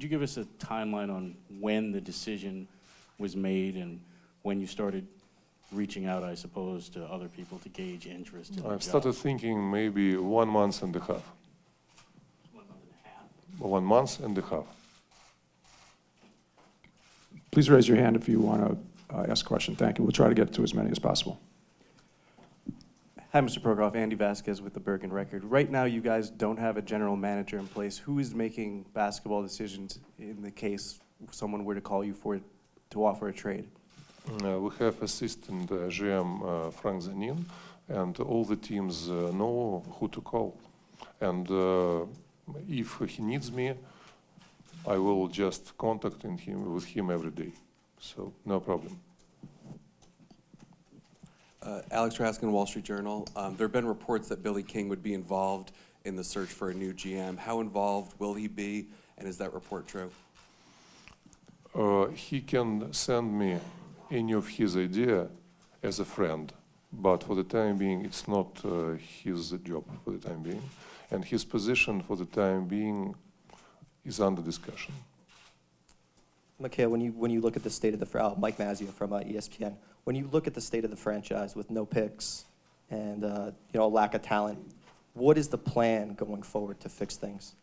could you give us a timeline on when the decision was made and when you started reaching out, I suppose, to other people to gauge interest in the I've started thinking maybe 1 month and a half. 1 month and a half? 1 month and a half. Please raise your hand if you want to ask a question. Thank you. We'll try to get to as many as possible. Hi, Mr. Prokhorov. Andy Vasquez with the Bergen Record. Right now, you guys don't have a general manager in place. Who is making basketball decisions in the case someone were to call you to offer a trade? We have assistant GM Frank Zanin, and all the teams know who to call. And if he needs me, I will just contact with him every day. So no problem. Alex Raskin, Wall Street Journal. There have been reports that Billy King would be involved in the search for a new GM. How involved will he be, and is that report true? He can send me any of his idea as a friend, but for the time being, it's not his job for the time being, and his position for the time being is under discussion. Mikhail, when you look at the state of the Mike Mazzio from ESPN, when you look at the state of the franchise with no picks and lack of talent, what is the plan going forward to fix things?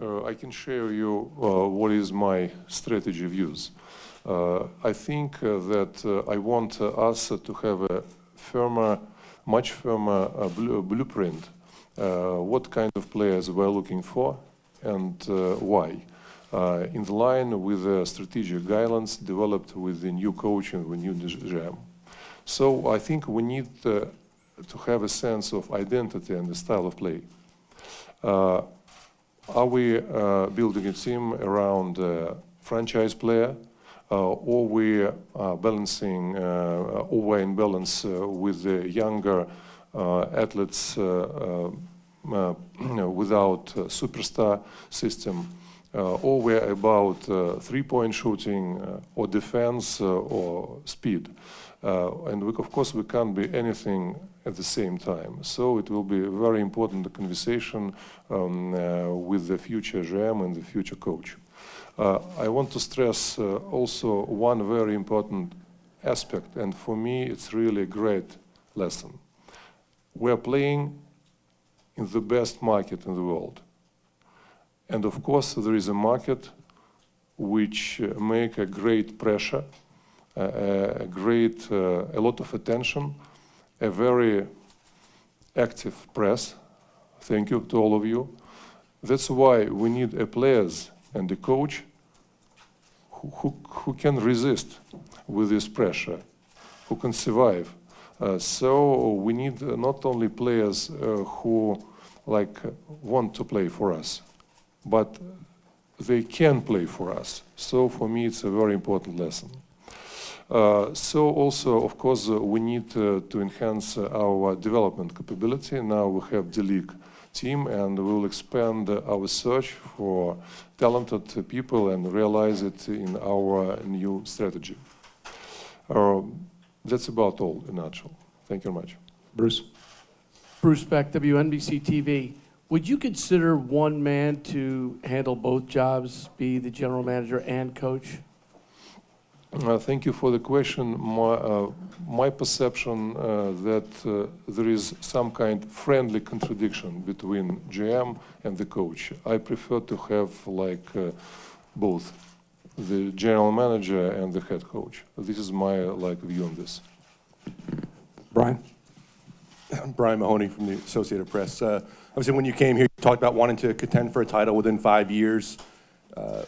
I can share you what is my strategy views. I think that I want us to have a firmer, much firmer blueprint. What kind of players we're looking for and why. In the line with the strategic guidelines developed with the new coach and the new GM. So I think we need to have a sense of identity and the style of play. Are we building a team around a franchise player, or we are balancing, or we're in balance with the younger athletes without superstar system? Or we're about three-point shooting or defense or speed. And of course, we can't be anything at the same time. So it will be a very important conversation with the future GM and the future coach. I want to stress also one very important aspect, and for me, it's really a great lesson. We're playing in the best market in the world. And of course, there is a market which make a great pressure, a lot of attention, a very active press. Thank you to all of you. That's why we need a players and a coach who can resist with this pressure, who can survive. So we need not only players who want to play for us, but they can play for us. So for me, it's a very important lesson. So also, of course, we need to enhance our development capability. Now we have D-League team, and we will expand our search for talented people and realize it in our new strategy. That's about all in a nutshell. Thank you very much. Bruce. Bruce Beck, WNBC TV. Would you consider one man to handle both jobs, be the general manager and coach? Thank you for the question. My perception that there is some kind of friendly contradiction between GM and the coach. I prefer to have both the general manager and the head coach. This is my view on this. Brian. Brian Mahoney from the Associated Press. Obviously, when you came here, you talked about wanting to contend for a title within 5 years.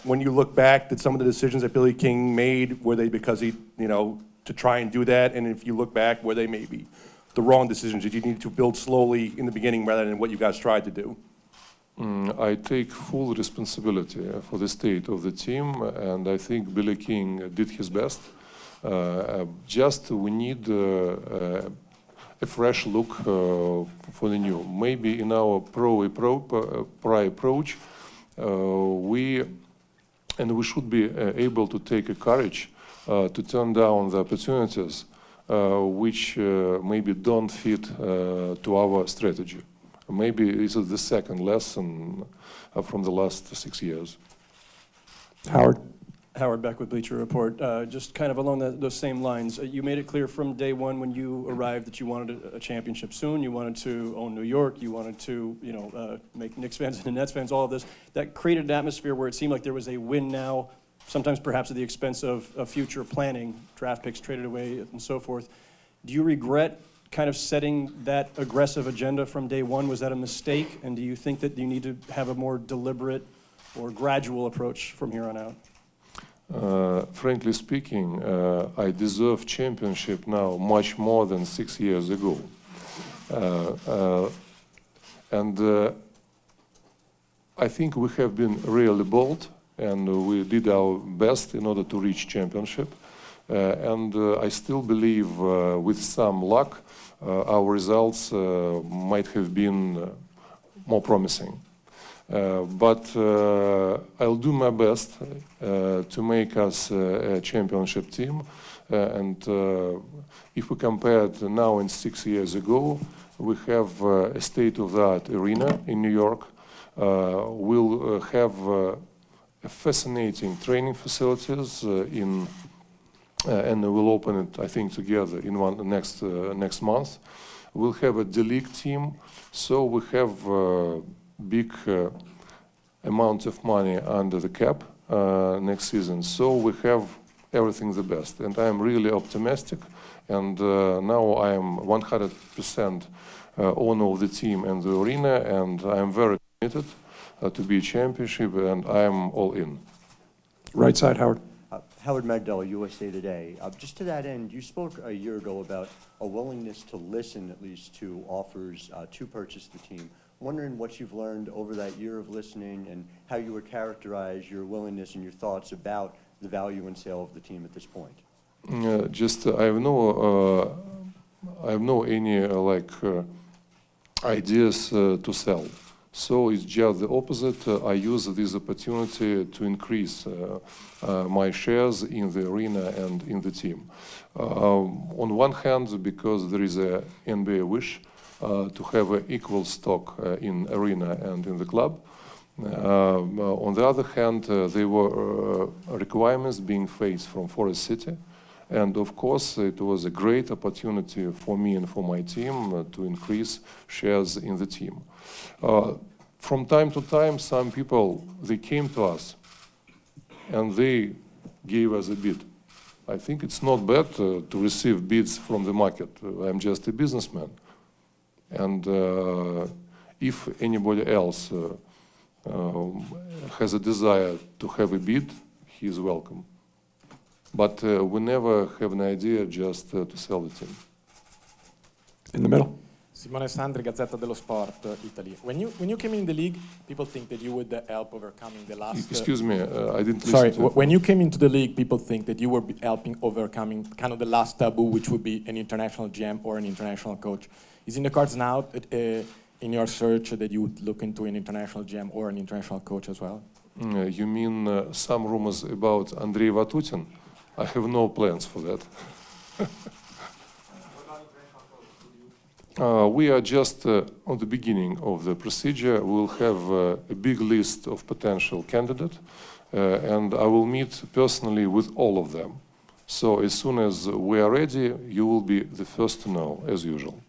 When you look back, did some of the decisions that Billy King made, were they because he, to try and do that? And if you look back, were they maybe the wrong decisions? Did you need to build slowly in the beginning rather than what you guys tried to do? I take full responsibility for the state of the team, and I think Billy King did his best. Just we need a fresh look for the new. Maybe in our pro approach, we should be able to take a courage to turn down the opportunities which maybe don't fit to our strategy. Maybe this is the second lesson from the last 6 years. Howard? Howard Beck with Bleacher Report. Just kind of along those same lines, you made it clear from day one when you arrived that you wanted a championship soon. You wanted to own New York. You wanted to, make Knicks fans and Nets fans, all of this. That created an atmosphere where it seemed like there was a win now, sometimes perhaps at the expense of future planning, draft picks traded away and so forth. Do you regret kind of setting that aggressive agenda from day one? Was that a mistake? And do you think that you need to have a more deliberate or gradual approach from here on out? Frankly speaking, I deserve championship now much more than 6 years ago. I think we have been really bold, and we did our best in order to reach championship. I still believe with some luck, our results might have been more promising. But I'll do my best to make us a championship team. If we compare it now and 6 years ago, we have a state-of-the-art arena in New York. We'll have fascinating training facilities and we'll open it, I think, together in next month. We'll have a D-League team, so we have big amount of money under the cap next season. So we have everything the best, and I am really optimistic. And now I am 100% owner of the team and the arena, and I am very committed to be a championship, and I am all in. Right side, Howard. Howard Magdala, USA Today. Just to that end, you spoke a year ago about a willingness to listen, at least, to offers to purchase the team. Wondering what you've learned over that year of listening and how you would characterize your willingness and your thoughts about the value and sale of the team at this point. I have no any ideas to sell. So it's just the opposite. I use this opportunity to increase my shares in the arena and in the team. On one hand, because there is a NBA wish to have an equal stock in arena and in the club. On the other hand, there were requirements being faced from Forest City. And of course, it was a great opportunity for me and for my team to increase shares in the team. From time to time, some people, they came to us and they gave us a bid. I think it's not bad to receive bids from the market. I'm just a businessman. And if anybody else has a desire to have a bid, he is welcome. But we never have an idea just to sell the team. In the middle. Simone Sandri, Gazzetta dello Sport, Italy. When you came in the league, people think that you would help overcoming the last... Excuse me, I didn't listen Sorry, to when you came into the league, people think that you were helping overcoming kind of the last taboo, which would be an international GM or an international coach. Is in the cards now in your search that you would look into an international GM or an international coach as well? You mean some rumors about Andrei Vatutin? I have no plans for that. We are just on the beginning of the procedure. We'll have a big list of potential candidates, and I will meet personally with all of them. So as soon as we are ready, you will be the first to know, as usual.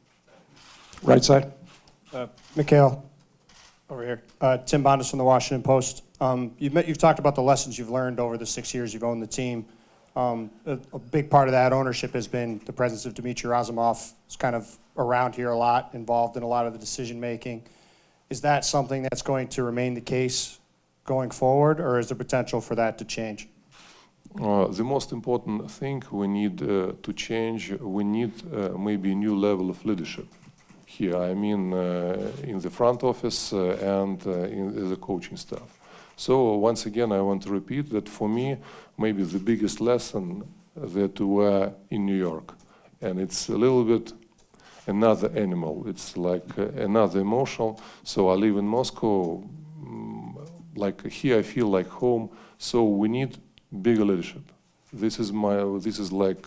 Right side. Mikhail, over here. Tim Bondas from the Washington Post. You've talked about the lessons you've learned over the 6 years you've owned the team. A big part of that ownership has been the presence of Dmitry Razumov. It's kind of around here a lot, involved in a lot of the decision making. Is that something that's going to remain the case going forward, or is there potential for that to change? The most important thing we need to change, we need maybe a new level of leadership here. I mean, in the front office and in the coaching staff. So once again, I want to repeat that for me, maybe the biggest lesson that we were in New York. And it's a little bit another animal. It's like another emotion. So I live in Moscow. Like here, I feel like home. So we need bigger leadership. This is like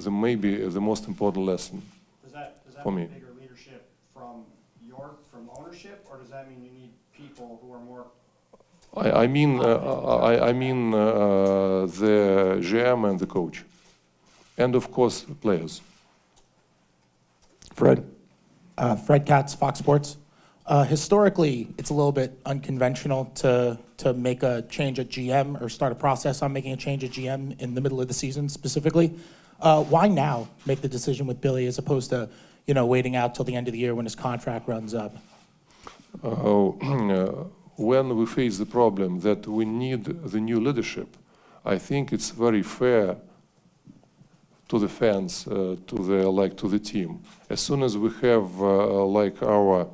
maybe the most important lesson for me. Bigger leadership from ownership, or does that mean you need people who are more I mean the GM and the coach, and of course players. Fred? Fred Katz, Fox Sports. Historically, it's a little bit unconventional to make a change at GM or start a process on making a change at GM in the middle of the season specifically. Why now make the decision with Billy as opposed to, waiting out till the end of the year when his contract runs up? When we face the problem that we need the new leadership, I think it's very fair to the fans, to the team. As soon as we have our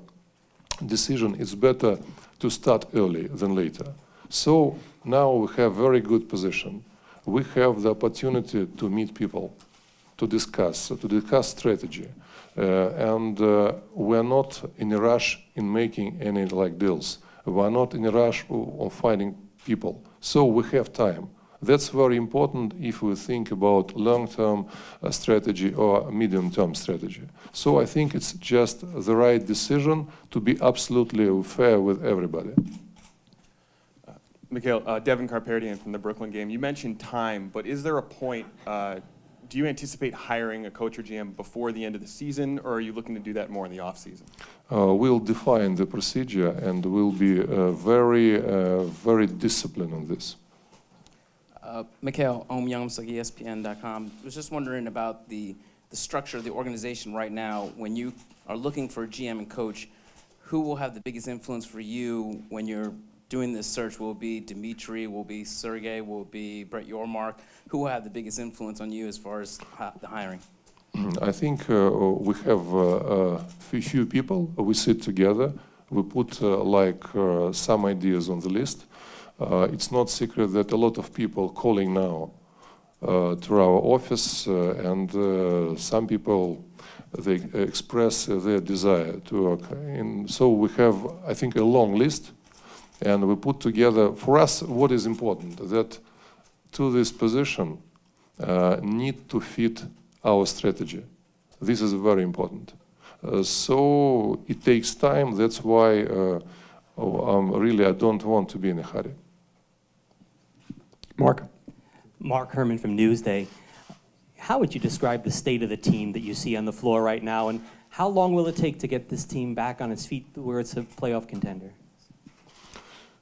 decision, it's better to start early than later. So now we have very good position. We have the opportunity to meet people, to discuss strategy, and we're not in a rush in making any deals. We're not in a rush of finding people. So we have time. That's very important if we think about long-term strategy or medium-term strategy. So I think it's just the right decision to be absolutely fair with everybody. Mikhail, Devin Karparian from the Brooklyn game. You mentioned time, but is there a point, do you anticipate hiring a coach or GM before the end of the season, or are you looking to do that more in the off-season? We'll define the procedure and we'll be very disciplined on this. Mikhail, ESPN.com. I was just wondering about the structure of the organization right now. When you are looking for a GM and coach, who will have the biggest influence for you when you're doing this search? Will it be Dmitry? Will it be Sergey? Will it be Brett Yormark? Who will have the biggest influence on you as far as the hiring? I think we have a few people. We sit together. We put some ideas on the list. It's not secret that a lot of people calling now to our office, and some people, they express their desire to work. And so we have, I think, a long list, and we put together, for us, what is important, that to this position need to fit our strategy. This is very important. So it takes time. That's why I don't want to be in a hurry. Mark Herman from Newsday. How would you describe the state of the team that you see on the floor right now, and how long will it take to get this team back on its feet where it's a playoff contender?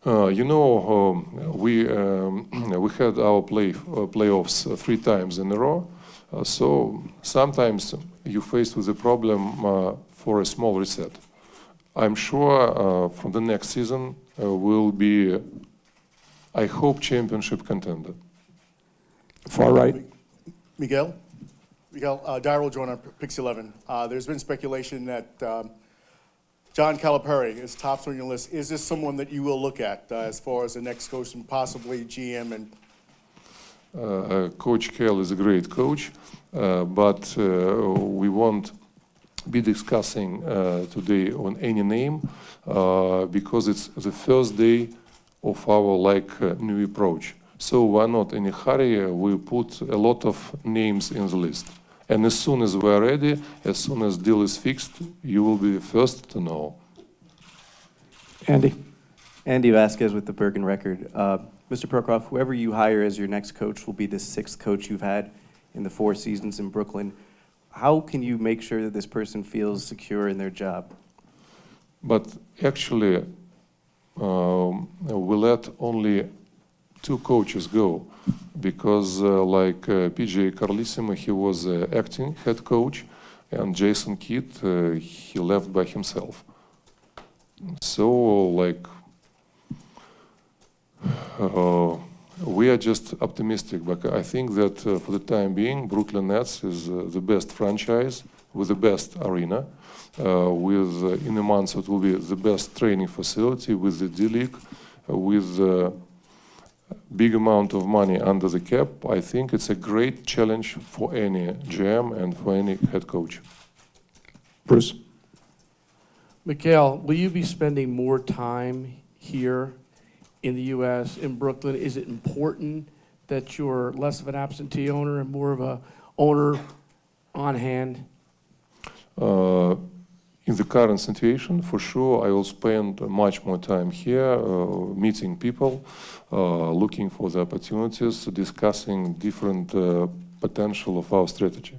We had our playoffs 3 times in a row. So sometimes you're faced with a problem for a small reset. I'm sure from the next season we'll be, I hope, championship contender. Far right. Miguel, Daryl Joyner, Pix 11. There's been speculation that John Calipari is tops on your list. Is this someone that you will look at as far as the next coach and possibly GM? And Coach Cal is a great coach, but we won't be discussing today on any name because it's the first day of our new approach. So we're not in a hurry. We put a lot of names in the list. And as soon as we're ready, as soon as deal is fixed, you will be the first to know. Andy Vasquez with the Bergen Record. Mr. Prokhorov, whoever you hire as your next coach will be the 6th coach you've had in the 4 seasons in Brooklyn. How can you make sure that this person feels secure in their job? But actually, we let only 2 coaches go because PJ Carlissimo, he was acting head coach, and Jason Kidd, he left by himself. So we are just optimistic, but I think that for the time being, Brooklyn Nets is the best franchise with the best arena. In a month it will be the best training facility with the D-League, with a big amount of money under the cap. I think it's a great challenge for any GM and for any head coach. Bruce. Mikhail, will you be spending more time here in the U.S., in Brooklyn? Is it important that you're less of an absentee owner and more of a owner on hand? in the current situation, for sure, I will spend much more time here, meeting people, looking for the opportunities, discussing different potential of our strategy.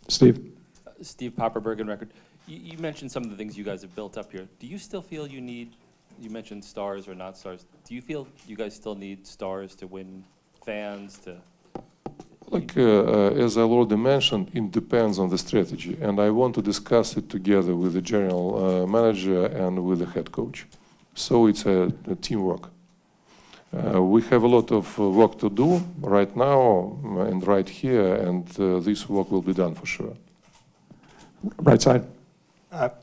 Steve? Steve Popper, Bergen Record. You mentioned some of the things you guys have built up here. Do you still feel you need, you mentioned stars or not stars, do you feel you guys still need stars to win fans, to... Like, as I already mentioned, it depends on the strategy, and I want to discuss it together with the general manager and with the head coach. So it's a teamwork. We have a lot of work to do right now and right here, and this work will be done for sure. Right side.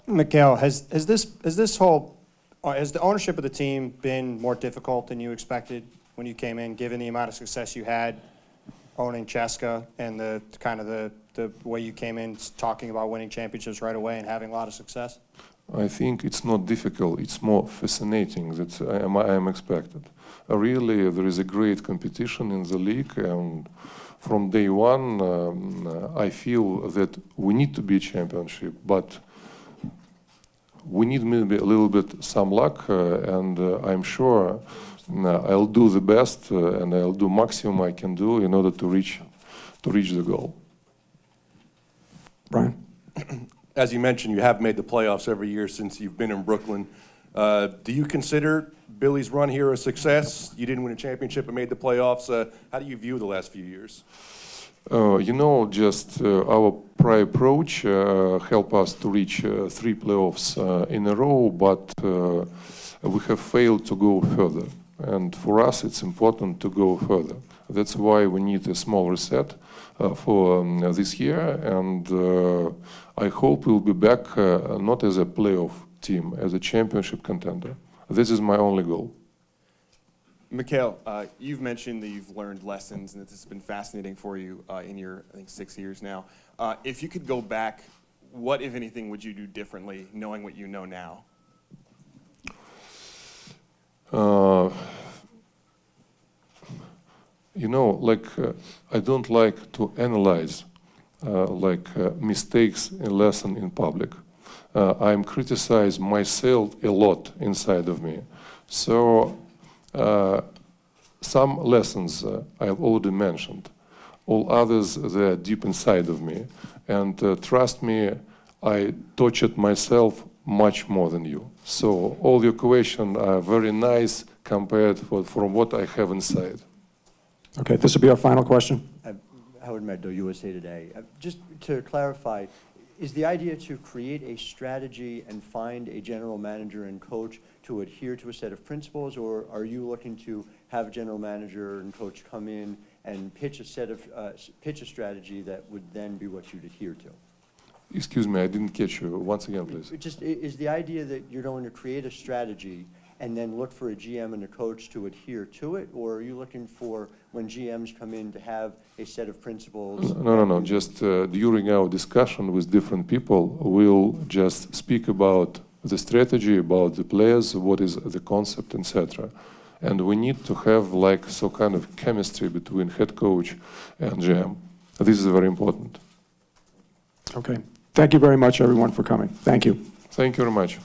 Mikhail, has the ownership of the team been more difficult than you expected when you came in, given the amount of success you had owning Cheska and the way you came in talking about winning championships right away and having a lot of success? I think it's not difficult, it's more fascinating that I am expected. Really, there is a great competition in the league, and from day one, I feel that we need to be a championship, but we need maybe a little bit some luck, and I'm sure I'll do the best and I'll do maximum I can do in order to reach the goal. Brian? As you mentioned, you have made the playoffs every year since you've been in Brooklyn. Do you consider Billy's run here a success? You didn't win a championship and made the playoffs. How do you view the last few years? You know, just our prior approach helped us to reach 3 playoffs in a row, but we have failed to go further. And for us, it's important to go further. That's why we need a small reset for this year, and I hope we'll be back not as a playoff team, as a championship contender. This is my only goal. Mikhail, you've mentioned that you've learned lessons and that this has been fascinating for you in your, I think, 6 years now. If you could go back, what, if anything, would you do differently, knowing what you know now? You know, like, I don't like to analyze mistakes and lesson in public. I'm criticized myself a lot inside of me. So some lessons I've already mentioned. All others, they're deep inside of me. And trust me, I tortured myself much more than you. So all your questions are very nice compared from what I have inside. Okay, this will be our final question. Howard Meddo, USA Today. Just to clarify, is the idea to create a strategy and find a general manager and coach to adhere to a set of principles, or are you looking to have a general manager and coach come in and pitch a strategy that would then be what you'd adhere to? Excuse me, I didn't catch you. Once again, please. Just, is the idea that you're going to create a strategy and then look for a GM and a coach to adhere to it, or are you looking for, when GMs come in, to have a set of principles? No. Just during our discussion with different people, we'll just speak about the strategy, about the players, what is the concept, etc. And we need to have like some kind of chemistry between head coach and GM. This is very important. Okay. Thank you very much, everyone, for coming. Thank you. Thank you very much.